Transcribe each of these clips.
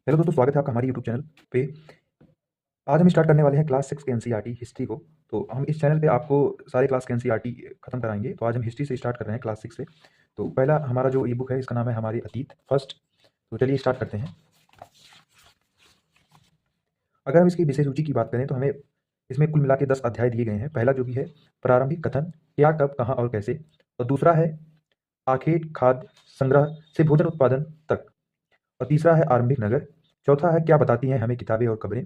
Hello दोस्तों, स्वागत है आपका हमारे यूट्यूब चैनल पे। आज हम स्टार्ट करने वाले हैं क्लास 6 के एनसीईआरटी हिस्ट्री को। तो हम इस चैनल पे आपको सारे क्लास के एनसीईआरटी खत्म कराएंगे। तो आज हम हिस्ट्री से स्टार्ट कर रहे हैं, क्लास 6 से। तो पहला हमारा जो ई बुक है, इसका नाम है हमारे अतीत फर्स्ट। तो चलिए स्टार्ट करते हैं। अगर हम इसकी विषय सूची की बात करें तो हमें इसमें कुल मिला के 10 अध्याय दिए गए हैं। पहला जो भी है, प्रारंभिक कथन, क्या कब कहाँ और कैसे। और दूसरा है आखेट खाद्य संग्रह से भोजन उत्पादन तक। और तीसरा है आरंभिक नगर। चौथा है क्या बताती हैं हमें किताबें और खबरें।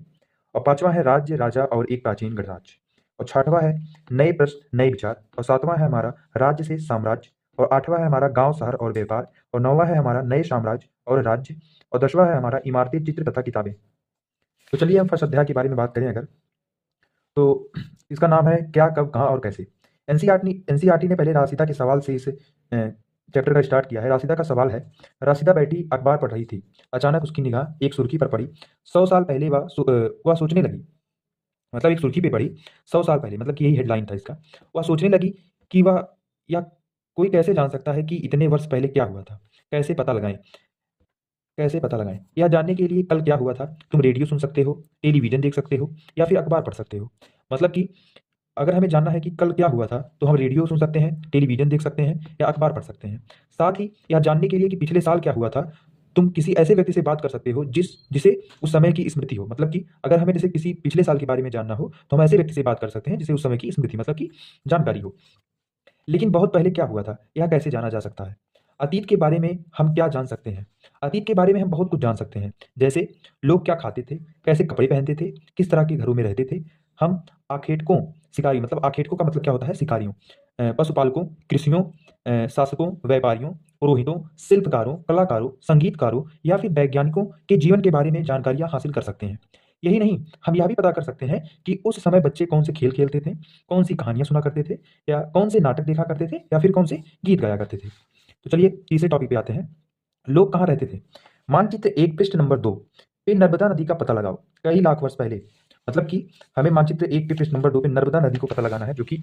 और पांचवा है राज्य राजा और एक प्राचीन गणराज्य। और छठवां है नए प्रश्न नए विचार। और सातवां है हमारा राज्य से साम्राज्य। और आठवां है हमारा गांव शहर और व्यापार। और नौवां है हमारा नए साम्राज्य और राज्य। और 10वां है हमारा इमारतें चित्र तथा किताबें। तो चलिए हम फर्स्ट अध्याय के बारे में बात करें अगर, तो इसका नाम है क्या कब कहाँ और कैसे। एनसीईआरटी ने पहले राशिदा के सवाल से इस चैप्टर का स्टार्ट किया है। राशिदा का सवाल है, राशिदा बैठी अखबार पढ़ रही थी। अचानक उसकी निगाह एक सुर्खी पर पड़ी। 100 साल पहले वह सोचने लगी, मतलब एक सुर्खी पे पड़ी 100 साल पहले, मतलब कि यही हेडलाइन था इसका। वह सोचने लगी कि वह या कोई कैसे जान सकता है कि इतने वर्ष पहले क्या हुआ था। कैसे पता लगाएं, कैसे पता लगाएं यह जानने के लिए कल क्या हुआ था। तुम रेडियो सुन सकते हो, टेलीविजन देख सकते हो, या फिर अखबार पढ़ सकते हो। मतलब कि अगर हमें जानना है कि कल क्या हुआ था तो हम रेडियो सुन सकते हैं, टेलीविजन देख सकते हैं, या अखबार पढ़ सकते हैं। साथ ही यह जानने के लिए कि पिछले साल क्या हुआ था, तुम किसी ऐसे व्यक्ति से बात कर सकते हो जिसे उस समय की स्मृति हो। मतलब कि अगर हमें जैसे किसी पिछले साल के बारे में जानना हो तो हम ऐसे व्यक्ति से बात कर सकते हैं जिसे उस समय की स्मृति, मतलब कि जानकारी हो। लेकिन बहुत पहले क्या हुआ था यह कैसे जाना जा सकता है। अतीत के बारे में हम क्या जान सकते हैं। अतीत के बारे में हम बहुत कुछ जान सकते हैं, जैसे लोग क्या खाते थे, कैसे कपड़े पहनते थे, किस तरह के घरों में रहते थे। हम आखेटकों, शिकारी, मतलब आखेटकों का मतलब क्या होता है, शिकारियों, पशुपालकों, कृषियों, शासकों, व्यापारियों, पुरोहितों, शिल्पकारों, कलाकारों, संगीतकारों या फिर वैज्ञानिकों के जीवन के बारे में जानकारियां हासिल कर सकते हैं। यही नहीं, हम यह भी पता कर सकते हैं कि उस समय बच्चे कौन से खेल खेलते थे, कौन सी कहानियां सुना करते थे, या कौन से नाटक देखा करते थे, या फिर कौन से गीत गाया करते थे। तो चलिए तीसरे टॉपिक पे आते हैं, लोग कहाँ रहते थे। मानचित्र 1 पृष्ठ नंबर 2 पे नर्मदा नदी का पता लगाओ कई लाख वर्ष पहले। मतलब कि हमें मानचित्र 1 के पृष्ठ नंबर 2 पे नर्मदा नदी को पता लगाना है, जो कि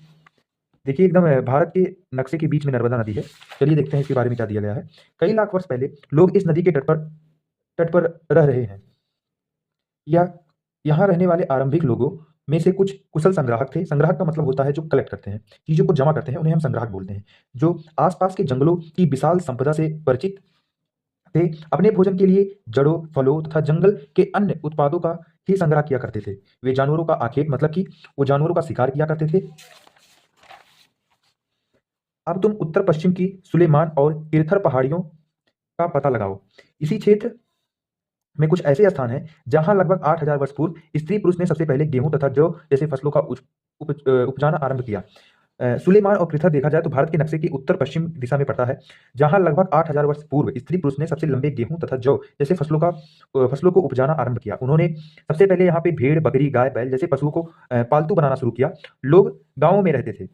देखिए एकदम भारत के नक्शे के बीच में नर्मदा नदी है। चलिए देखते हैं इसके बारे में क्या दिया गया है। कई लाख वर्ष पहले लोग इस नदी के तट पर रह रहे हैं, या यहाँ रहने वाले आरंभिक लोगों में से कुछ कुशल संग्राहक थे। संग्राहक का मतलब होता है जो कलेक्ट करते हैं, चीजों को जमा करते हैं, उन्हें हम संग्राहक बोलते हैं। जो आसपास के जंगलों की विशाल संपदा से परिचित थे, अपने भोजन के लिए जड़ों, फलों तथा जंगल के अन्य उत्पादों का ही संग्रह किया करते थे। वे जानवरों का आखेट, मतलब कि वो जानवरों का शिकार किया करते थे। अब तुम उत्तर पश्चिम की सुलेमान और किरथर पहाड़ियों का पता लगाओ। इसी क्षेत्र में कुछ ऐसे स्थान हैं जहां लगभग 8000 वर्ष पूर्व स्त्री पुरुष ने सबसे पहले गेहूं तथा जौ जैसे फसलों का उपजाना आरंभ किया। सुलेमान और पृथ्वी देखा जाए तो भारत के नक्शे की उत्तर पश्चिम दिशा में पड़ता है, जहां लगभग 8000 वर्ष पूर्व स्त्री पुरुष ने सबसे लंबे गेहूं तथा जौ जैसे फसलों को उपजाना आरंभ किया। उन्होंने सबसे पहले यहाँ पे भेड़, बकरी, गाय, बैल जैसे पशुओं को पालतू बनाना शुरू किया। लोग गांवों में रहते थे,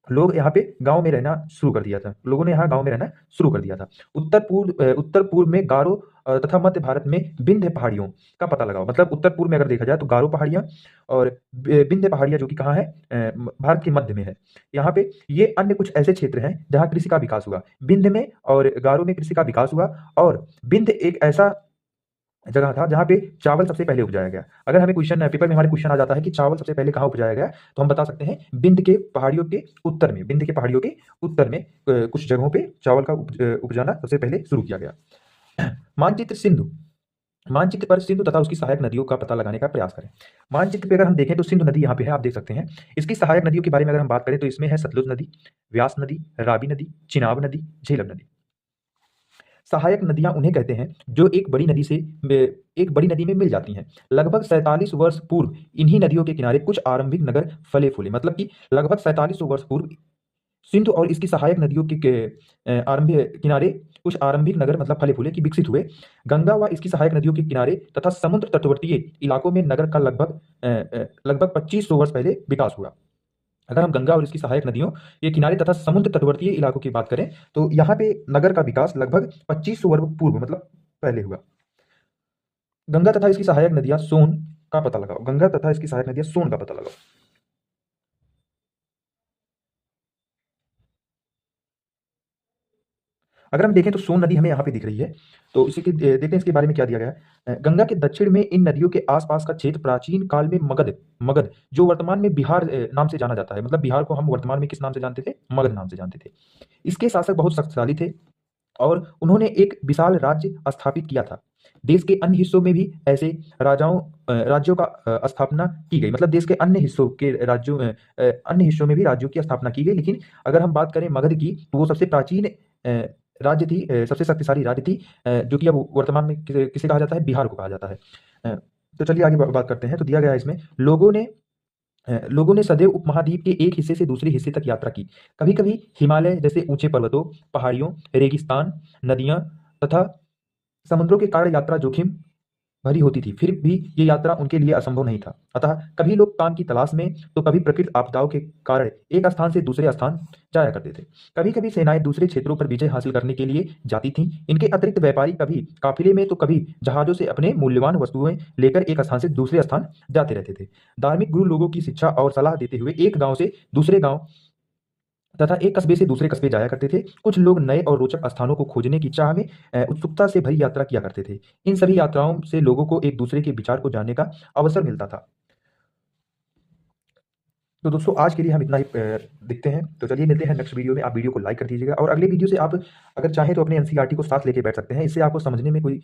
लोग यहाँ पे गांव में रहना शुरू कर दिया था, लोगों ने यहाँ गांव में रहना शुरू कर दिया था। उत्तर पूर्व में गारो तथा मध्य भारत में विंध्य पहाड़ियों का पता लगाओ। मतलब उत्तर पूर्व में अगर देखा जाए तो गारो पहाड़ियां और विंध्य पहाड़ियां, जो कि कहाँ है, भारत के मध्य में है। यहाँ पे ये अन्य कुछ ऐसे क्षेत्र हैं जहाँ कृषि का विकास हुआ। विंध्य में और गारो में कृषि का विकास हुआ। और विंध्य एक ऐसा जगह था जहाँ पे चावल सबसे पहले उपजाया गया। अगर हमें क्वेश्चन पेपर में हमारे क्वेश्चन आ जाता है कि चावल सबसे पहले कहाँ उपजाया गया, तो हम बता सकते हैं विंध्य के पहाड़ियों के उत्तर में, विंध्य के पहाड़ियों के उत्तर में कुछ जगहों पे चावल का उपजाना सबसे पहले शुरू किया गया। मानचित्र सिंधु, मानचित्र पर सिंधु तथा उसकी सहायक नदियों का पता लगाने का प्रयास करें। मानचित्र पे अगर हम देखें तो सिंधु नदी यहाँ पे है, आप देख सकते हैं। इसकी सहायक नदियों के बारे में अगर हम बात करें तो इसमें है सतलुज नदी, व्यास नदी, रावी नदी, चिनाब नदी, झेलम नदी। सहायक नदियां उन्हें कहते हैं जो एक बड़ी नदी में मिल जाती हैं। लगभग 47 वर्ष पूर्व इन्हीं नदियों के किनारे कुछ आरंभिक नगर फले फूले। मतलब कि लगभग 4700 वर्ष पूर्व सिंधु और इसकी सहायक नदियों के आरंभिक किनारे कुछ आरंभिक नगर, मतलब फले फूले, की विकसित हुए। गंगा व इसकी सहायक नदियों के किनारे तथा समुद्र तटवर्तीय इलाकों में नगर का लगभग 2500 वर्ष पहले विकास हुआ। अगर हम गंगा और इसकी सहायक नदियों के किनारे तथा समुद्र तटवर्तीय इलाकों की बात करें तो यहाँ पे नगर का विकास लगभग 2500 वर्ष पूर्व, मतलब पहले हुआ। गंगा तथा इसकी सहायक नदियां सोन का पता लगाओ। गंगा तथा इसकी सहायक नदियां सोन का पता लगाओ। अगर हम देखें तो सोन नदी हमें यहाँ पे दिख रही है, तो इसी के देखते हैं इसके बारे में क्या दिया गया है। गंगा के दक्षिण में इन नदियों के आसपास का क्षेत्र प्राचीन काल में मगध मगध जो वर्तमान में बिहार नाम से जाना जाता है, मतलब बिहार को हम वर्तमान में किस नाम से जानते थे, मगध नाम से जानते थे। इसके शासक बहुत शक्तिशाली थे और उन्होंने एक विशाल राज्य स्थापित किया था। देश के अन्य हिस्सों में भी ऐसे राज्यों का स्थापना की गई, मतलब देश के अन्य हिस्सों के राज्यों अन्य हिस्सों में भी राज्यों की स्थापना की गई। लेकिन अगर हम बात करें मगध की, तो वो सबसे प्राचीन राज्य थी, सबसे शक्तिशाली राज्य थी, जो कि अब वर्तमान में किसे कहा जाता है, बिहार को कहा जाता है। तो चलिए आगे बात करते हैं। तो दिया गया है इसमें, लोगों ने सदैव उपमहाद्वीप के एक हिस्से से दूसरे हिस्से तक यात्रा की। कभी कभी हिमालय जैसे ऊंचे पर्वतों, पहाड़ियों, रेगिस्तान, नदियां तथा समुद्रों के कारण यात्रा जोखिम भरी होती थी, फिर भी ये यात्रा उनके लिए असंभव नहीं था। अतः कभी लोग काम की तलाश में, तो कभी प्रकृति आपदाओं के कारण एक स्थान से दूसरे स्थान जाया करते थे। कभी कभी सेनाएं दूसरे क्षेत्रों पर विजय हासिल करने के लिए जाती थीं। इनके अतिरिक्त व्यापारी कभी काफिले में, तो कभी जहाजों से अपने मूल्यवान वस्तुएं लेकर एक स्थान से दूसरे स्थान जाते रहते थे। धार्मिक गुरु लोगों की शिक्षा और सलाह देते हुए एक गांव से दूसरे गांव तथा एक कस्बे से दूसरे कस्बे जाया करते थे। कुछ लोग नए और रोचक स्थानों को खोजने की चाह में उत्सुकता से भरी यात्रा किया करते थे। इन सभी यात्राओं से लोगों को एक दूसरे के विचार को जानने का अवसर मिलता था। तो दोस्तों आज के लिए हम इतना ही दिखते हैं। तो चलिए मिलते हैं नेक्स्ट वीडियो में। आप वीडियो को लाइक कर दीजिएगा और अगले वीडियो से आप अगर चाहें तो अपने एनसीईआरटी को साथ लेके बैठ सकते हैं, इससे आपको समझने में कोई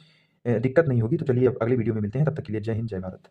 दिक्कत नहीं होगी। तो चलिए अब अगले वीडियो में मिलते हैं, तब तक के लिए जय हिंद, जय भारत।